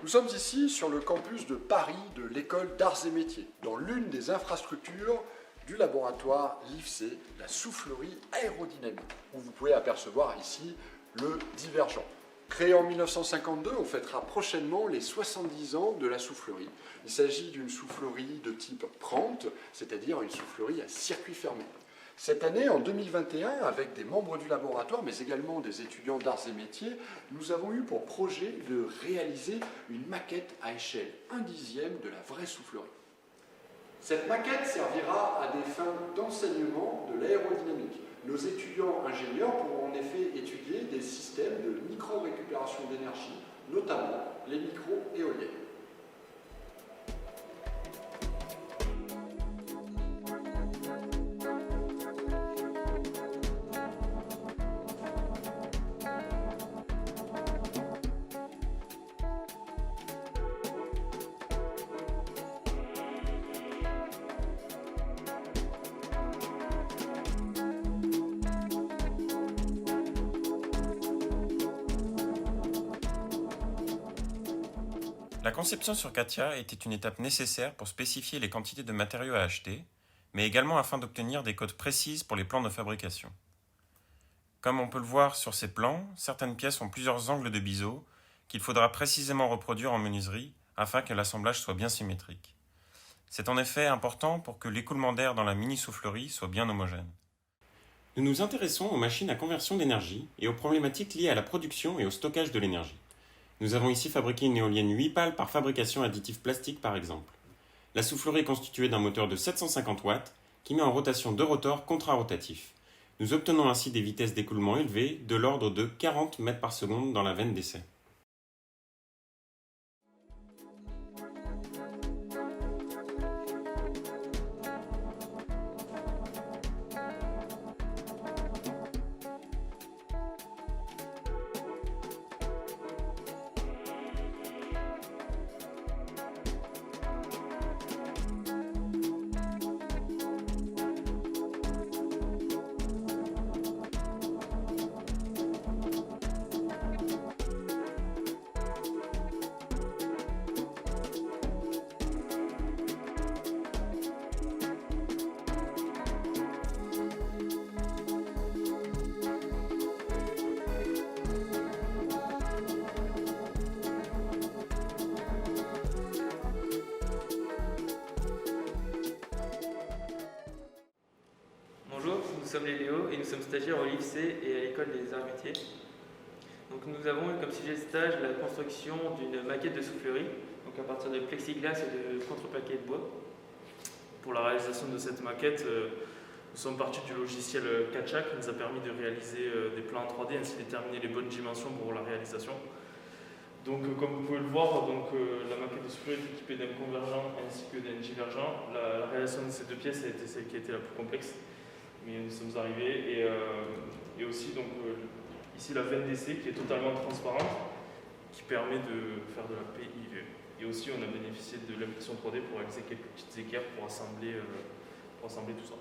Nous sommes ici sur le campus de Paris de l'École d'Arts et Métiers, dans l'une des infrastructures du laboratoire l'IFC, la soufflerie aérodynamique, où vous pouvez apercevoir ici le divergent. Créé en 1952, on fêtera prochainement les 70 ans de la soufflerie. Il s'agit d'une soufflerie de type Prandtl, c'est-à-dire une soufflerie à circuit fermé. Cette année, en 2021, avec des membres du laboratoire, mais également des étudiants d'arts et métiers, nous avons eu pour projet de réaliser une maquette à échelle 1/10 de la vraie soufflerie. Cette maquette servira à des fins d'enseignement de l'aérodynamique. Nos étudiants ingénieurs pourront en effet étudier des systèmes de micro-récupération d'énergie, notamment les micro-éoliennes. La conception sur CATIA était une étape nécessaire pour spécifier les quantités de matériaux à acheter, mais également afin d'obtenir des codes précises pour les plans de fabrication. Comme on peut le voir sur ces plans, certaines pièces ont plusieurs angles de biseau qu'il faudra précisément reproduire en menuiserie afin que l'assemblage soit bien symétrique. C'est en effet important pour que l'écoulement d'air dans la mini-soufflerie soit bien homogène. Nous nous intéressons aux machines à conversion d'énergie et aux problématiques liées à la production et au stockage de l'énergie. Nous avons ici fabriqué une éolienne 8 pales par fabrication additive plastique par exemple. La soufflerie est constituée d'un moteur de 750 watts qui met en rotation 2 rotors contrarotatifs. Nous obtenons ainsi des vitesses d'écoulement élevées de l'ordre de 40 mètres par seconde dans la veine d'essai. Bonjour, nous sommes les Léo et nous sommes stagiaires au l'IFC et à l'école des arts métiers. Donc nous avons eu comme sujet de stage la construction d'une maquette de soufflerie, donc à partir de plexiglas et de contreplaqué de bois. Pour la réalisation de cette maquette, nous sommes partis du logiciel CATIA qui nous a permis de réaliser des plans en 3D ainsi déterminer les bonnes dimensions pour la réalisation. Donc comme vous pouvez le voir, la maquette de soufflerie est équipée d'un convergent ainsi que d'un divergent. La réalisation de ces deux pièces a été celle qui a été la plus complexe. Mais nous sommes arrivés et aussi ici la veine d'essai qui est totalement transparente qui permet de faire de la PIV. Et aussi on a bénéficié de l'impression 3D pour réaliser quelques petites équerres pour assembler tout ça.